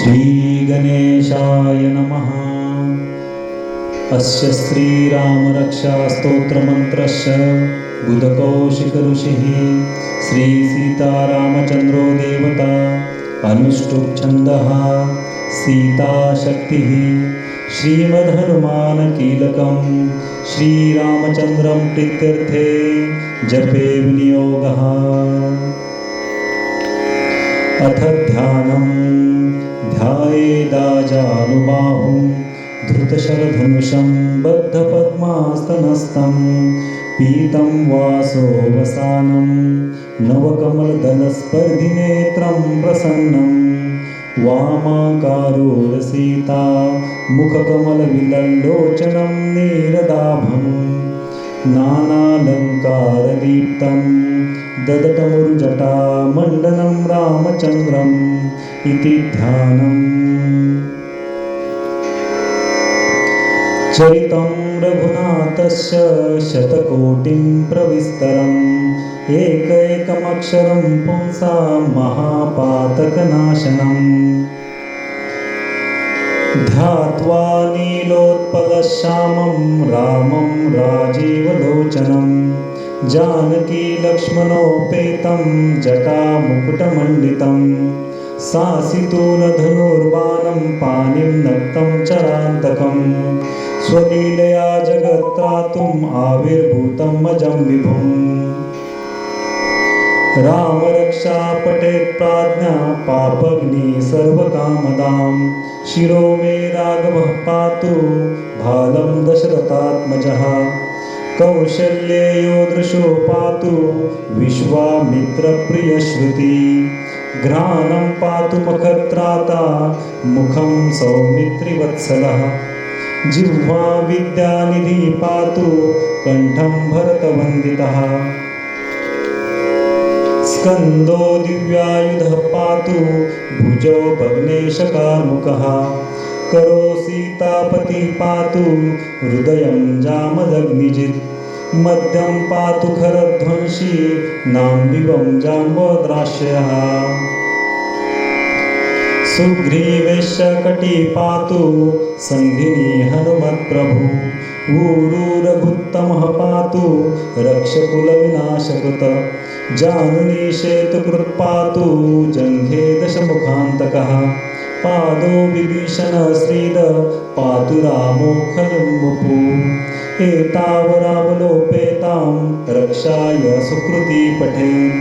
श्रीगणेशाय नमः। अस्य श्रीरामरक्षास्तोत्रमन्त्रस्य बुधकौशिकऋषिः श्रीसीतारामचन्द्रो देवता। अनुष्टुप् छन्दः सीताशक्तिः। श्रीमद्हनुमानकीलकं श्रीरामचन्द्रं प्रीत्यर्थे जपे विनियोगः। अथ ध्यानं ध्यायेदाजानुबाहुं धृतशरधनुषं बद्धपद्मास्तनस्थं पीतं वासोवसानं नवकमलदलस्पर्धिनेत्रं प्रसन्नं वामाकारूढसीता मुखकमलविलल्लोचनं नीरदाभं नानालङ्कारदीप्तं ददतमुरुजटामण्डनं रामचन्द्रम् इति ध्यानम्। चरितं रघुनाथस्य शतकोटिं प्रविस्तरम् एकैकमक्षरं पुंसां महापातकनाशनम्। ध्यात्वा नीलोत्पलश्यामं रामं राजीवलोचनं जानकी लक्ष्मणोपेतं जटामुकुटमण्डितं सासितूलधनुर्बाणं पाणिं नक्तं चरान्तकं स्वलीलया जगत्त्रातुम् आविर्भूतं अजं विभुम्। रामरक्षा पठेत् प्राज्ञा पापग्नि सर्वकामदां शिरो मे राघवः पातु भालं दशरथात्मजः कौशल्येयो दृशो पातु विश्वामित्रप्रियश्रुति घ्राणं पातु मखत्राता मुखं सौमित्रिवत्सलः जिह्वा विद्यानिधि पातु कण्ठं भरतवन्दितः स्कन्दो दिव्यायुधः पातु भुजो भग्नेशकार्मुकः करो सीतापति पातु हृदयं जामदग्निजित् मध्यं पातु खरध्वंसी नाम्बिवं जाम्बोद्राश्यः सुग्रीवेश्य कटी पातु सन्धिनी हनुमत्प्रभु ऊरूरघुत्तमः पातु रक्षकुलविनाशकृत जानुनी शेतुकृत् पातु जङ्घे दशमुखान्तकः पादो विभीषण श्रीद पातु रामो खलुमुपु एतावरावलोपेतां रक्षाय सुकृती पठेत्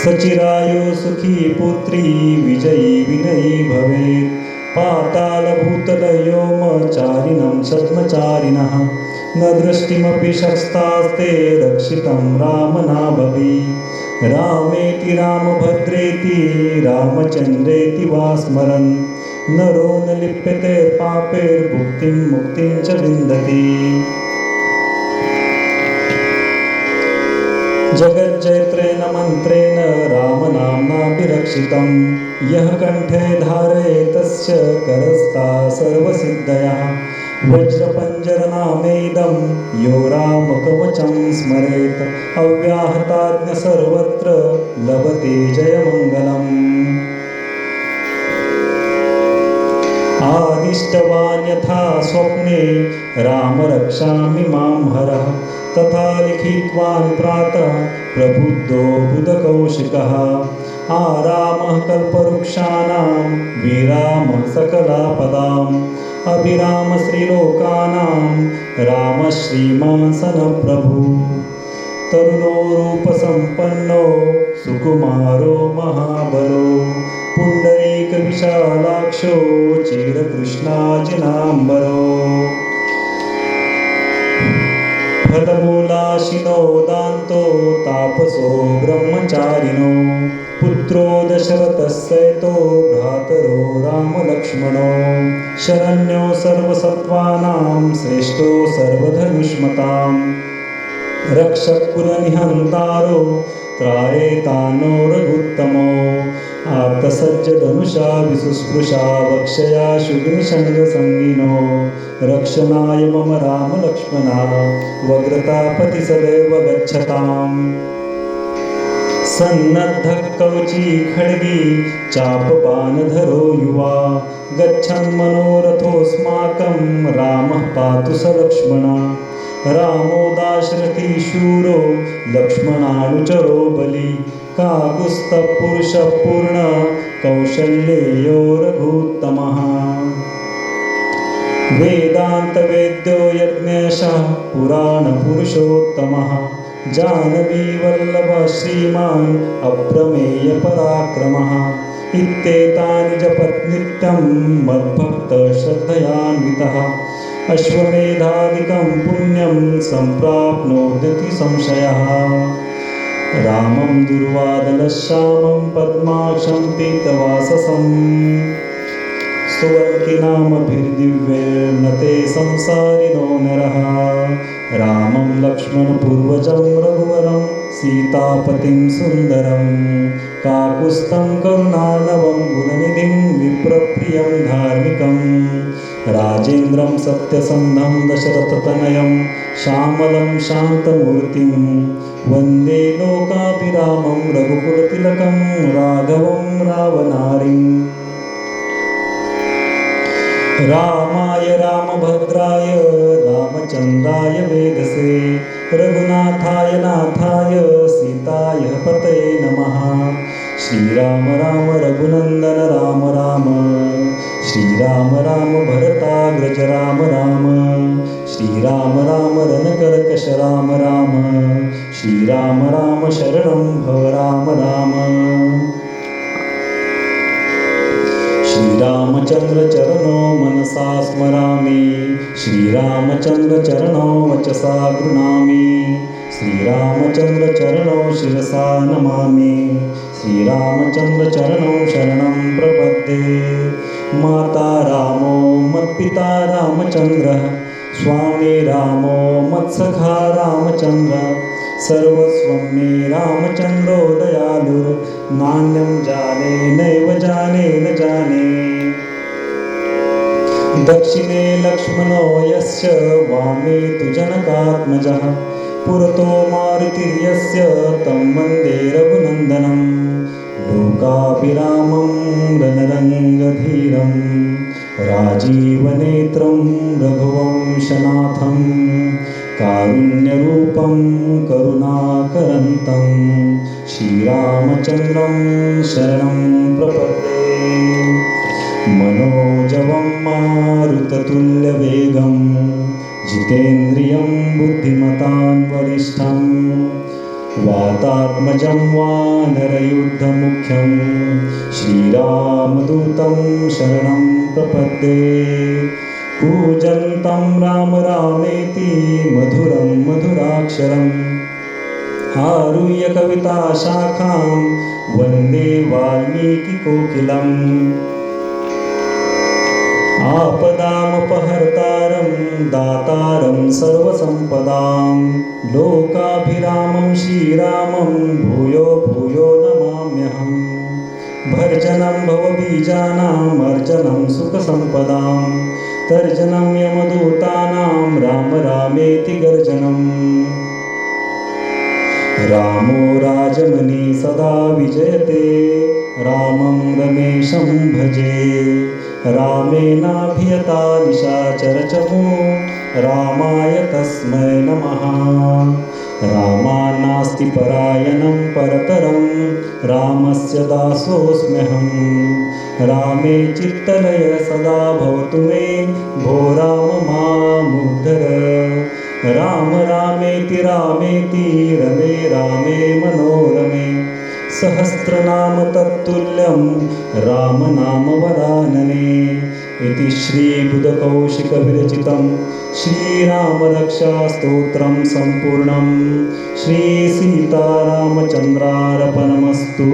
सचिरायो सुखी पुत्री विजयी विनयी भवेत् पातालभूतलयोमचारिणं छद्मचारिणः न दृष्टिमपि शस्तास्ते रक्षितं रामनाभवि रामेति रामभद्रेति रामचन्द्रेति वा स्मरन् नरो न लिप्यते पापैर्भुक्तिं मुक्तिं च विन्दति। जगज्जयत्रेण मन्त्रेण रामनाम्नाभिरक्षितं यः कण्ठे धारयेतस्य करस्था सर्वसिद्धयः वज्रपञ्जरनामेदं यो रामकवचं स्मरेत् अव्याहताज्ञ सर्वत्र लभते जयमङ्गलम्। आदिष्टवान् यथा स्वप्ने राम रक्षामि मां हरः तथा लिखितवान् प्रातः प्रबुद्धो बुधकौशिकः आरामः कल्पवृक्षाणां विरामः सकलापदाम् अभिराम श्रीलोकानां राम श्रीमान् सनप्रभु तरुणो रूपसम्पन्नो सुकुमारो महाबलो पुण्डरीकविशालाक्षो चिरकृष्णाजिनाम्बरो फलमूलाशिनो दान्तो तापसो ब्रह्मचारिणो पुत्रो दशरथस्यैतो भ्रातरो रामलक्ष्मणो शरण्यो सर्वसत्त्वानां श्रेष्ठो सर्वधनुष्मतां रक्षपुरनिहन्तारो त्रायेतानो रघुत्तमो आर्तसज्जधनुषा विशुस्पृशा वक्षया शुग्निशङ्गसङ्गिनो रक्षणाय मम रामलक्ष्मणा वग्रतापति सदैव गच्छताम्। सन्नद्ध कवची खड्गी चापबाणधरो युवा गच्छन् मनोरथोऽस्माकं रामः पातु स लक्ष्मणा रामो दाशरथी शूरो लक्ष्मणानुचरो बली काकुत्स्थपुरुषः पूर्ण कौशल्येयो रघुत्तमः वेदान्तवेद्यो यज्ञेशः पुराणपुरुषोत्तमः जानवीवल्लभः श्रीमान् अप्रमेयपराक्रमः इत्येतानि जपत् नित्यं मद्भक्तश्रद्धयान्वितः अश्वमेधादिकं पुण्यं सम्प्राप्नोति संशयः रामं दुर्वादलश्यामं पद्माक्षं पीतवाससं स्तुवन्ति नामभिर्दिव्यैर्नते संसारिणो नरः रामं लक्ष्मणपूर्वजं रघुवरं सीतापतिं सुन्दरं काकुत्स्थं करुणानवं गुणनिधिं विप्रप्रियं धार्मिकं राजेन्द्रं सत्यसन्धं दशरथतनयं श्यामलं शान्तमूर्तिं वन्दे लोकाभिरामं रघुकुलतिलकं राघवं रावणारिम् रामाय रामभद्राय रामचन्द्राय वेदसे रघुनाथाय नाथाय सीताय पतये नमः श्रीराम राम रघुनन्दन राम राम श्रीराम राम भरताग्रज राम राम श्रीराम राम रणकर्कश राम राम श्रीराम राम शरणं भव राम राम श्रीरामचन्द्र चरणो मनसा स्मरामि श्रीरामचन्द्र चरणो वचसा गृह्णामि श्रीरामचन्द्र चरणो शिरसा नमामि श्रीरामचन्द्र चरणो शरणं प्रपद्ये माता रामो मत्पिता रामचन्द्रः स्वामी रामो मत्सखा रामचन्द्रः सर्वस्वं मे रामचन्द्रो दयालुर्नान्यं जाने नैव जाने न जाने दक्षिणे लक्ष्मणो यस्य वामे तु जनकात्मजः पुरतो मारुतिर्यस्य तं वन्दे रघुनन्दनं लोकाभिरामं रणरङ्गधीरं राजीवनेत्रं रघुवंशनाथं कारुण्यरूपं करुणाकरन्तं श्रीरामचन्द्रं शरणं प्रपद्ये मनोजवं मारुततुल्यवेगं जितेन्द्रियं बुद्धिमतां वरिष्ठं वातात्मजं वानरयुद्धमुख्यं श्रीरामदूतं शरणं प्रपद्ये कूजन्तं राम रामेति मधुरं मधुराक्षरम् आरुह्य कविताशाखां वन्दे वाल्मीकिकोकिलम् आपदामपहर्तारं दातारं सर्वसम्पदां लोकाभिरामं श्रीरामं भूयो भूयो नमाम्यहम् भर्जनं भवबीजानाम् अर्जनं सुखसम्पदां तर्जनं यमदूतानां राम रामेति गर्जनम् रामो राजमणि सदा विजयते रामं रमेशं भजे रामेणाभियता निशाचरचमो रामाय तस्मै नमः रामान्नास्ति परायणं परतरं रामस्य दासोऽस्म्यहं रामे चित्तलय सदा भवतु मे भो राम मामुद्धर राम रामेति रामेति रमे रामे मनोरमे सहस्रनाम तत्तुल्यं रामनामवरानने इति श्रीबुधकौशिकविरचितं श्रीरामरक्षास्तोत्रं सम्पूर्णं श्रीसीतारामचन्द्रार्पणमस्तु।